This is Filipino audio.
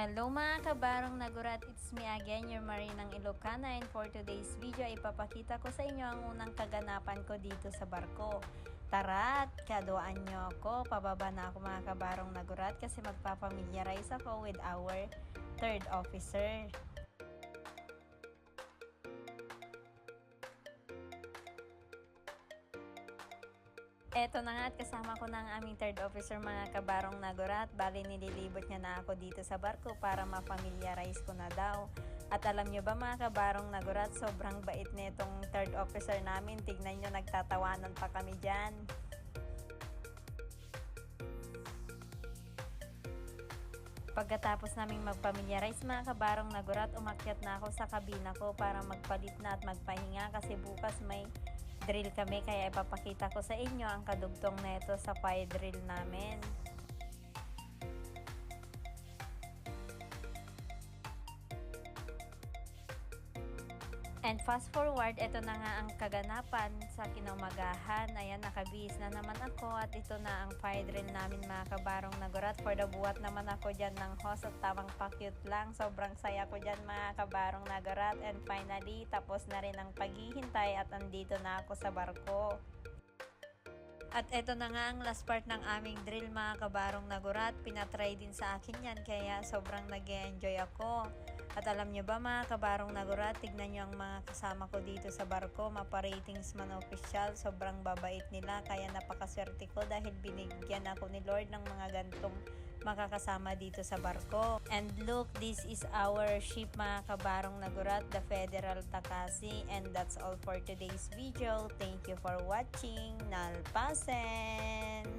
Hello mga kabarong nagurat, it's me again, your Marinang Ilocana, and for today's video ay ipapakita ko sa inyo ang unang kaganapan ko dito sa barko. Tara at kaduaan nyo ako, pababa na ako mga kabarong nagurat kasi magpapamilyarize ako with our third officer. Eto na nga at kasama ko na ang aming third officer mga kabarong nagurat. Bali nililibot niya na ako dito sa barko para ma-familiarize ko na daw. At alam nyo ba mga kabarong nagurat, sobrang bait nitong third officer namin. Tignan nyo, nagtatawanan pa kami dyan. Pagkatapos naming magpamilyarize mga kabarong nagurat, umakyat na ako sa kabina ko para magpalit na at magpahinga kasi bukas may drill kami, kaya ipapakita ko sa inyo ang kadugtong neto sa fire drill namin. And fast forward, ito na nga ang kaganapan sa kinaumagahan. Ayan, nakabihis na naman ako at ito na ang fire drill namin mga kabarong nagurat. For the buwat naman ako dyan ng hose at tamang pa-cute lang. Sobrang saya ko dyan mga kabarong nagurat. And finally, tapos na rin ang paghihintay at andito na ako sa barko. At eto na nga ang last part ng aming drill mga kabarong nagurat. Pinatry din sa akin yan kaya sobrang nag-enjoy ako. At alam nyo ba mga kabarong nagurat, tignan nyo ang mga kasama ko dito sa barko, mapa-ratings man official, sobrang babait nila, kaya napakaswerte ko dahil binigyan ako ni Lord ng mga gantong makakasama dito sa barko. And look, this is our ship mga kabarong nagurat, the Federal Takasi. And that's all for today's video. Thank you for watching. Nalpasen!